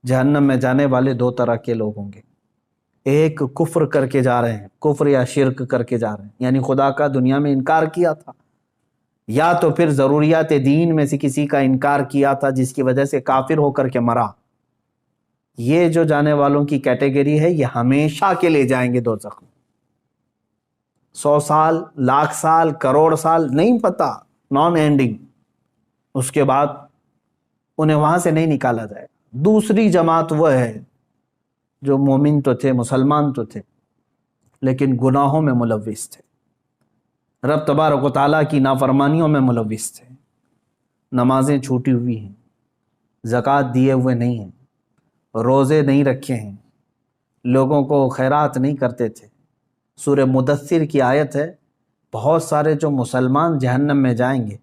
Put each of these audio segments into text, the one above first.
جہنم میں جانے والے دو طرح کے لوگ ہوں گے، ایک کفر کر کے جا رہے ہیں، کفر یا شرک کر کے جا رہے ہیں، یعنی خدا کا دنیا میں انکار کیا تھا، یا تو پھر ضروریات دین میں سے کسی کا انکار کیا تھا جس کی وجہ سے کافر ہو کر کے مرا۔ یہ جو جانے والوں کی کیٹیگری ہے یہ ہمیشہ کے لیے جائیں گے دوزخ میں، 100 سال، لاکھ سال، کروڑ سال، نہیں پتا، نان اینڈنگ، اس کے بعد انہیں وہاں سے نہیں نکالا جائے۔ دوسری جماعت وہ ہے جو مومن تو تھے، مسلمان تو تھے، لیکن گناہوں میں ملوث تھے، رب تبارک و تعالیٰ کی نافرمانیوں میں ملوث تھے، نمازیں چھوٹی ہوئی ہیں، زکوٰۃ دیے ہوئے نہیں ہیں، روزے نہیں رکھے ہیں، لوگوں کو خیرات نہیں کرتے تھے۔ سورہ مدثر کی آیت ہے، بہت سارے جو مسلمان جہنم میں جائیں گے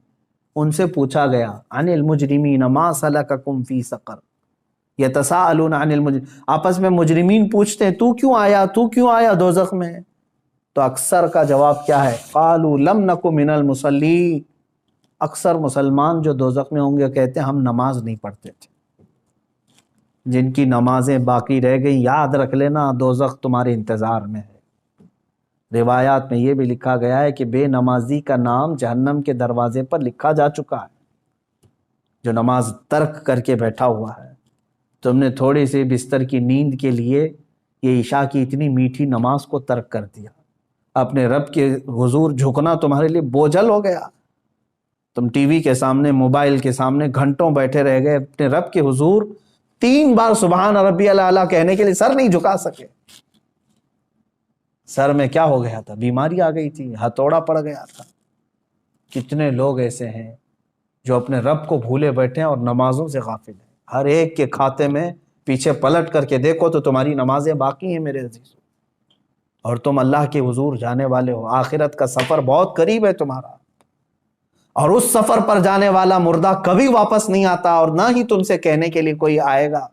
ان سے پوچھا گیا عن المجرمین ما سلککم فی سقر یتساءلون عن المجرمین، آپس میں مجرمین پوچھتے ہیں تو کیوں آیا دوزخ میں؟ تو اکثر کا جواب کیا ہے؟ قالوا لم نک من المصلین، اکثر مسلمان جو دوزخ میں ہوں گے کہتے ہیں ہم نماز نہیں پڑھتے تھے۔ جن کی نمازیں باقی رہ گئی یاد رکھ لینا دوزخ تمہارے انتظار میں ہے۔ روایات میں یہ بھی لکھا گیا ہے کہ بے نمازی کا نام جہنم کے دروازے پر لکھا جا چکا ہے، جو نماز ترک کر کے بیٹھا ہوا ہے۔ تم نے تھوڑی سی بستر کی نیند کے لیے یہ عشاء کی اتنی میٹھی نماز کو ترک کر دیا، اپنے رب کے حضور جھکنا تمہارے لیے بوجھل ہو گیا، تم ٹی وی کے سامنے، موبائل کے سامنے گھنٹوں بیٹھے رہ گئے، اپنے رب کے حضور 3 بار سبحان ربی الاعلیٰ کہنے کے لیے سر نہیں جھکا سکے۔ سر میں کیا ہو گیا تھا؟ بیماری آ گئی تھی، ہتھوڑا پڑ گیا تھا۔ کتنے لوگ ایسے ہیں جو اپنے رب کو بھولے بیٹھے ہیں اور نمازوں سے غافل ہیں۔ ہر ایک کے کھاتے میں پیچھے پلٹ کر کے دیکھو تو تمہاری نمازیں باقی ہیں میرے عزیزو، اور تم اللہ کے حضور جانے والے ہو۔ آخرت کا سفر بہت قریب ہے تمہارا، اور اس سفر پر جانے والا مردہ کبھی واپس نہیں آتا، اور نہ ہی تم سے کہنے کے لیے کوئی آئے گا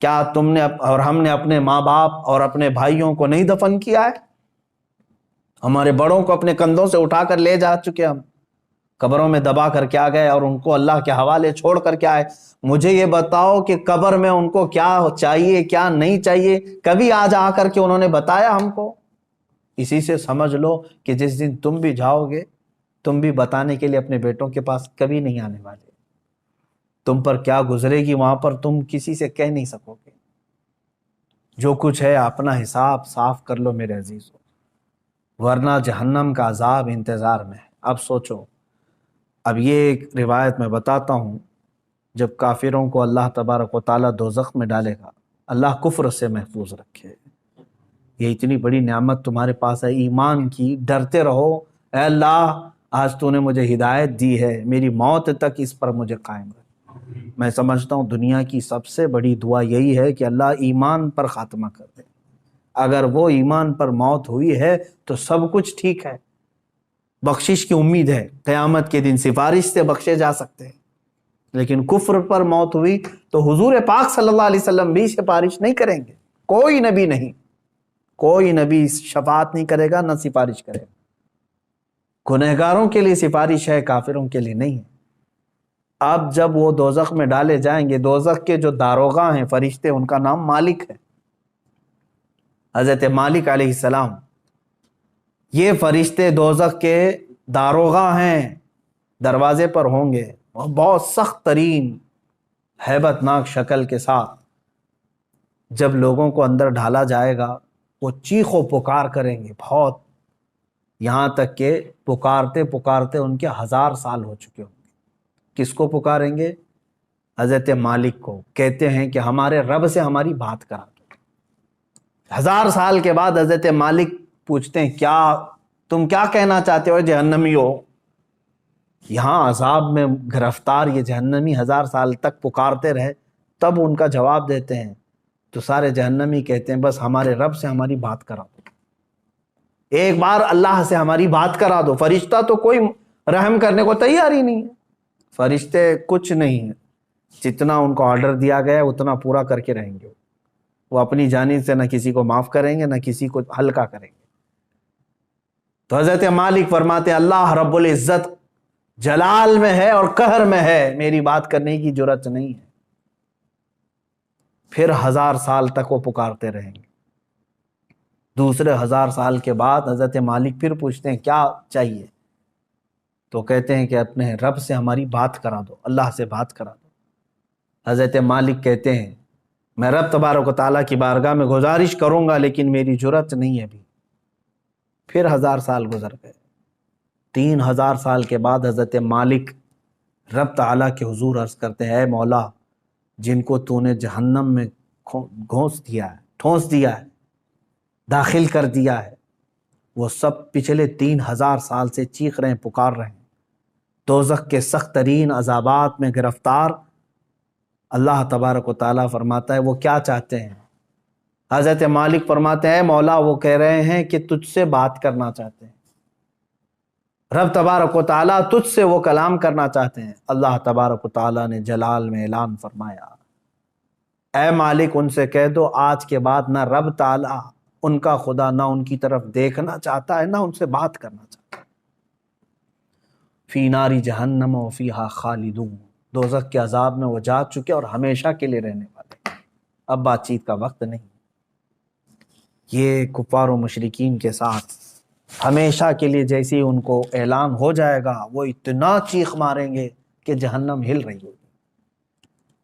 کیا تم نے اور ہم نے اپنے ماں باپ اور اپنے بھائیوں کو نہیں دفن کیا ہے؟ ہمارے بڑوں کو اپنے کندھوں سے اٹھا کر لے جا چکے، ہم قبروں میں دبا کر کیا گئے اور ان کو اللہ کے حوالے چھوڑ کر کیا ہے؟ مجھے یہ بتاؤ کہ قبر میں ان کو کیا چاہیے کیا نہیں چاہیے، کبھی آج آ کر کے انہوں نے بتایا ہم کو؟ اسی سے سمجھ لو کہ جس دن تم بھی جاؤ گے تم بھی بتانے کے لیے اپنے بیٹوں کے پاس کبھی نہیں آنے والے، تم پر کیا گزرے گی وہاں پر تم کسی سے کہہ نہیں سکو گے۔ جو کچھ ہے اپنا حساب صاف کر لو میرے عزیزو، ورنہ جہنم کا عذاب انتظار میں ہے۔ اب سوچو، اب یہ ایک روایت میں بتاتا ہوں، جب کافروں کو اللہ تبارک و تعالیٰ دوزخ میں ڈالے گا، اللہ کفر سے محفوظ رکھے، یہ اتنی بڑی نعمت تمہارے پاس ہے ایمان کی، ڈرتے رہو، اے اللہ آج تو نے مجھے ہدایت دی ہے، میری موت تک اس پر مجھے قائم رکھ۔ میں سمجھتا ہوں دنیا کی سب سے بڑی دعا یہی ہے کہ اللہ ایمان پر خاتمہ کر دے، اگر وہ ایمان پر موت ہوئی ہے تو سب کچھ ٹھیک ہے، بخشش کی امید ہے، قیامت کے دن سفارش سے بخشے جا سکتے ہیں۔ لیکن کفر پر موت ہوئی تو حضور پاک صلی اللہ علیہ وسلم بھی سفارش نہیں کریں گے، کوئی نبی نہیں، کوئی نبی شفاعت نہیں کرے گا نہ سفارش کرے گا۔ گنہگاروں کے لیے سفارش ہے، کافروں کے لیے نہیں ہے۔ اب جب وہ دوزخ میں ڈالے جائیں گے، دوزخ کے جو داروغہ ہیں فرشتے، ان کا نام مالک ہے، حضرت مالک علیہ السلام، یہ فرشتے دوزخ کے داروغہ ہیں، دروازے پر ہوں گے، بہت سخت ترین ہیبت ناک شکل کے ساتھ۔ جب لوگوں کو اندر ڈھالا جائے گا وہ چیخ و پکار کریں گے بہت، یہاں تک کہ پکارتے پکارتے ان کے 1000 سال ہو چکے ہوں گے۔ کس کو پکاریں گے؟ حضرت مالک کو، کہتے ہیں کہ ہمارے رب سے ہماری بات کرا دو۔ 1000 سال کے بعد حضرت مالک پوچھتے ہیں کیا تم کیا کہنا چاہتے ہو جہنمی ہو؟ یہاں عذاب میں گرفتار یہ جہنمی 1000 سال تک پکارتے رہے، تب ان کا جواب دیتے ہیں تو سارے جہنمی کہتے ہیں بس ہمارے رب سے ہماری بات کرا دو، ایک بار اللہ سے ہماری بات کرا دو۔ فرشتہ تو کوئی رحم کرنے کو تیار ہی نہیں ہے، فرشتے کچھ نہیں ہیں، جتنا ان کو آرڈر دیا گیا ہے اتنا پورا کر کے رہیں گے، وہ اپنی جانب سے نہ کسی کو معاف کریں گے نہ کسی کو ہلکا کریں گے۔ تو حضرت مالک فرماتے ہیں اللہ رب العزت جلال میں ہے اور قہر میں ہے، میری بات کرنے کی جرات نہیں ہے۔ پھر 1000 سال تک وہ پکارتے رہیں گے۔ دوسرے 1000 سال کے بعد حضرت مالک پھر پوچھتے ہیں کیا چاہیے؟ تو کہتے ہیں کہ اپنے رب سے ہماری بات کرا دو، اللہ سے بات کرا دو۔ حضرت مالک کہتے ہیں میں رب تبارک و تعالیٰ کی بارگاہ میں گزارش کروں گا لیکن میری جرأت نہیں ہے ابھی۔ پھر 1000 سال گزر گئے۔ 3000 سال کے بعد حضرت مالک رب تعالیٰ کے حضور عرض کرتے ہیں اے مولا، جن کو تو نے جہنم میں ٹھونس دیا ہے، داخل کر دیا ہے، وہ سب پچھلے 3000 سال سے چیخ رہے ہیں، پکار رہے ہیں، دوزخ کے سخت ترین عذابات میں گرفتار۔ اللہ تبارک و تعالیٰ فرماتا ہے وہ کیا چاہتے ہیں؟ حضرت مالک فرماتے ہیں اے مولا، وہ کہہ رہے ہیں کہ تجھ سے بات کرنا چاہتے ہیں، رب تبارک و تعالیٰ تجھ سے وہ کلام کرنا چاہتے ہیں۔ اللہ تبارک و تعالیٰ نے جلال میں اعلان فرمایا اے مالک ان سے کہہ دو آج کے بعد نہ رب تعالیٰ ان کا خدا نہ ان کی طرف دیکھنا چاہتا ہے، نہ ان سے بات کرنا چاہتا ہے۔ فی ناری جہنم و فیہا خالدون، دوزخ کے عذاب میں وہ جا چکے اور ہمیشہ کے لیے رہنے والے، اب بات چیت کا وقت نہیں۔ یہ کفار و مشرکین کے ساتھ ہمیشہ کے لیے جیسے ہی ان کو اعلان ہو جائے گا وہ اتنا چیخ ماریں گے کہ جہنم ہل رہی ہوگی۔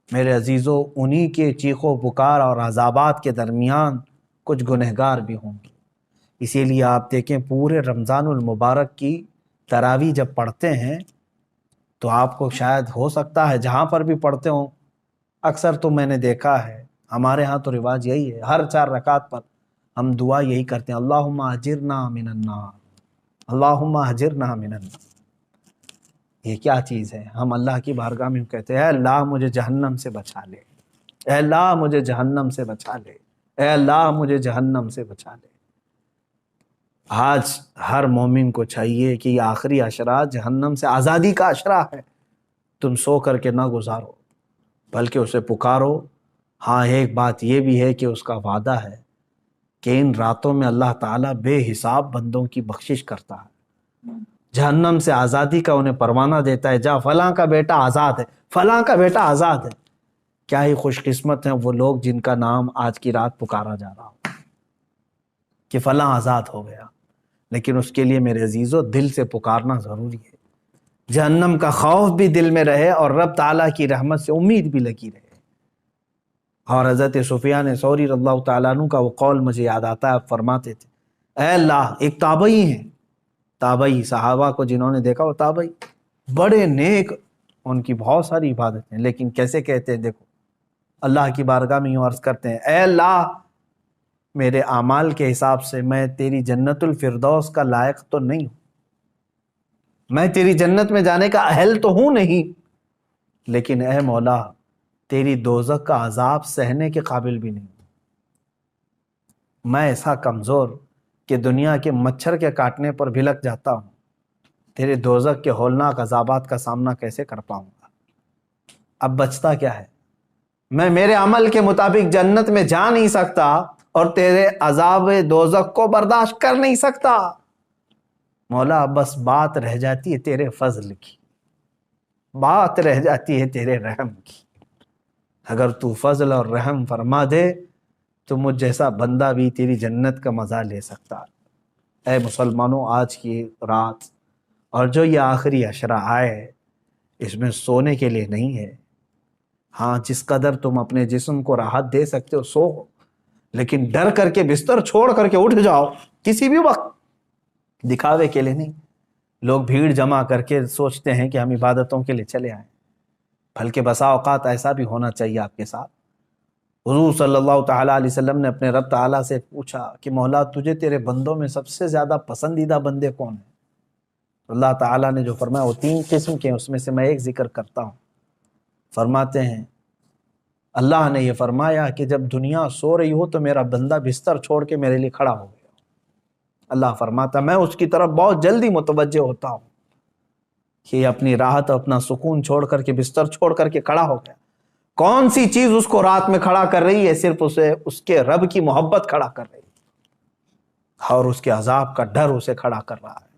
میرے عزیزو، انہی کے چیخ و پکار اور عذابات کے درمیان کچھ گنہگار بھی ہوں گے۔ اسی لیے آپ دیکھیں پورے رمضان المبارک کی تراویح جب پڑھتے ہیں تو آپ کو شاید ہو سکتا ہے جہاں پر بھی پڑھتے ہوں، اکثر تو میں نے دیکھا ہے ہمارے ہاں تو رواج یہی ہے، ہر 4 رکعت پر ہم دعا یہی کرتے ہیں اللہم اجرنا من النار، اللہم اجرنا من النار۔ یہ کیا چیز ہے؟ ہم اللہ کی بارگاہ میں کہتے ہیں اے اللہ مجھے جہنم سے بچا لے، اے اللہ مجھے جہنم سے بچا لے، اے اللہ مجھے جہنم سے بچا لے۔ آج ہر مومن کو چاہیے کہ یہ آخری عشرہ جہنم سے آزادی کا عشرہ ہے، تم سو کر کے نہ گزارو بلکہ اسے پکارو۔ ہاں ایک بات یہ بھی ہے کہ اس کا وعدہ ہے کہ ان راتوں میں اللہ تعالیٰ بے حساب بندوں کی بخشش کرتا ہے، جہنم سے آزادی کا انہیں پروانہ دیتا ہے، جا فلاں کا بیٹا آزاد ہے، فلاں کا بیٹا آزاد ہے۔ کیا ہی خوش قسمت ہیں وہ لوگ جن کا نام آج کی رات پکارا جا رہا ہو کہ فلاں آزاد ہو گیا، لیکن اس کے لیے میرے عزیزو دل سے پکارنا ضروری ہے، جہنم کا خوف بھی دل میں رہے اور رب تعالیٰ کی رحمت سے امید بھی لگی رہے۔ اور حضرت سفیان ثوری رضی اللہ تعالیٰ عنہ کا وہ قول مجھے یاد آتا ہے، آپ فرماتے تھے اے اللہ، ایک تابعی ہیں، تابعی صحابہ کو جنہوں نے دیکھا وہ تابعی بڑے نیک، ان کی بہت ساری عبادتیں، لیکن کیسے کہتے ہیں دیکھو، اللہ کی بارگاہ میں یوں عرض کرتے ہیں اے اللہ، میرے اعمال کے حساب سے میں تیری جنت الفردوس کا لائق تو نہیں ہوں، میں تیری جنت میں جانے کا اہل تو ہوں نہیں، لیکن اے مولا تیری دوزخ کا عذاب سہنے کے قابل بھی نہیں ہوں، میں ایسا کمزور کہ دنیا کے مچھر کے کاٹنے پر بھلک جاتا ہوں، تیرے دوزخ کے ہولناک عذابات کا سامنا کیسے کر پاؤں گا؟ اب بچتا کیا ہے؟ میں میرے عمل کے مطابق جنت میں جا نہیں سکتا اور تیرے عذاب دوزخ کو برداشت کر نہیں سکتا، مولا بس بات رہ جاتی ہے تیرے فضل کی، بات رہ جاتی ہے تیرے رحم کی، اگر تو فضل اور رحم فرما دے تو مجھ جیسا بندہ بھی تیری جنت کا مزہ لے سکتا۔ اے مسلمانوں، آج کی رات اور جو یہ آخری عشرہ آئے اس میں سونے کے لیے نہیں ہے، ہاں جس قدر تم اپنے جسم کو راحت دے سکتے ہو سو، لیکن ڈر کر کے بستر چھوڑ کر کے اٹھ جاؤ کسی بھی وقت، دکھاوے کے لیے نہیں۔ لوگ بھیڑ جمع کر کے سوچتے ہیں کہ ہم عبادتوں کے لیے چلے آئیں، بلکہ بسا اوقات ایسا بھی ہونا چاہیے آپ کے ساتھ۔ حضور صلی اللہ تعالیٰ علیہ وسلم نے اپنے رب تعالیٰ سے پوچھا کہ مولا تجھے تیرے بندوں میں سب سے زیادہ پسندیدہ بندے کون ہیں؟ اللہ تعالیٰ نے جو فرمایا وہ 3 قسم کے ہیں، اس میں سے میں ایک ذکر کرتا ہوں۔ فرماتے ہیں اللہ نے یہ فرمایا کہ جب دنیا سو رہی ہو تو میرا بندہ بستر چھوڑ کے میرے لیے کھڑا ہو گیا، اللہ فرماتا میں اس کی طرف بہت جلدی متوجہ ہوتا ہوں کہ اپنی راحت اپنا سکون چھوڑ کر کے بستر چھوڑ کر کے کھڑا ہو گیا۔ کون سی چیز اس کو رات میں کھڑا کر رہی ہے؟ صرف اسے اس کے رب کی محبت کھڑا کر رہی ہے اور اس کے عذاب کا ڈر اسے کھڑا کر رہا ہے۔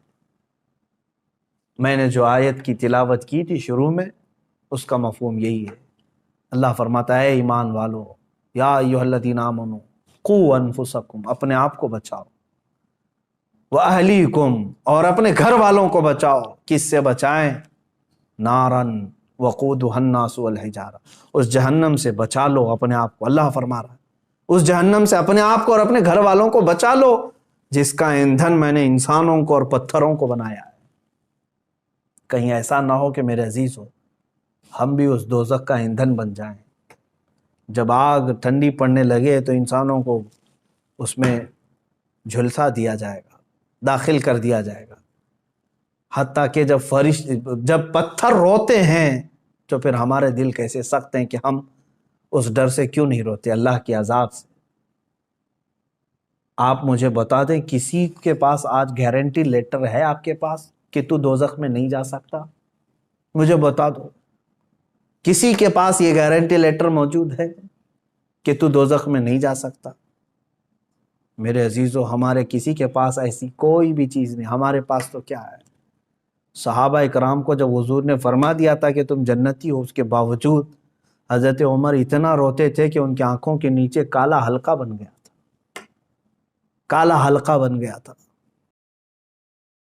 میں نے جو آیت کی تلاوت کی تھی شروع میں، اس کا مفہوم یہی ہے۔ اللہ فرماتا ہے ایمان والو، یا ایھا الذین آمنوا قوا انفسکم، اپنے آپ کو بچاؤ، وَأَهْلِيكُمْ، اور اپنے گھر والوں کو بچاؤ۔ کس سے بچائیں؟ نارن وقودها الناس والحجارہ، اس جہنم سے بچا لو اپنے آپ کو۔ اللہ فرما رہا ہے اس جہنم سے اپنے آپ کو اور اپنے گھر والوں کو بچا لو، جس کا ایندھن میں نے انسانوں کو اور پتھروں کو بنایا ہے۔ کہیں ایسا نہ ہو کہ میرے عزیز ہو ہم بھی اس دوزخ کا ایندھن بن جائیں۔ جب آگ ٹھنڈی پڑنے لگے تو انسانوں کو اس میں جھلسا دیا جائے گا، داخل کر دیا جائے گا، حتیٰ کہ جب پتھر روتے ہیں تو پھر ہمارے دل کیسے سخت ہیں کہ ہم اس ڈر سے کیوں نہیں روتے، اللہ کے عذاب سے۔ آپ مجھے بتا دیں کسی کے پاس آج گارنٹی لیٹر ہے آپ کے پاس کہ تو دوزخ میں نہیں جا سکتا؟ مجھے بتا دو، کسی کے پاس یہ گارنٹی لیٹر موجود ہے کہ تو دوزخ میں نہیں جا سکتا؟ میرے عزیزو، ہمارے کسی کے پاس ایسی کوئی بھی چیز نہیں۔ ہمارے پاس تو کیا ہے؟ صحابہ اکرام کو جب حضور نے فرما دیا تھا کہ تم جنتی ہو، اس کے باوجود حضرت عمر اتنا روتے تھے کہ ان کی آنکھوں کے نیچے کالا حلقہ بن گیا تھا، کالا حلقہ بن گیا تھا۔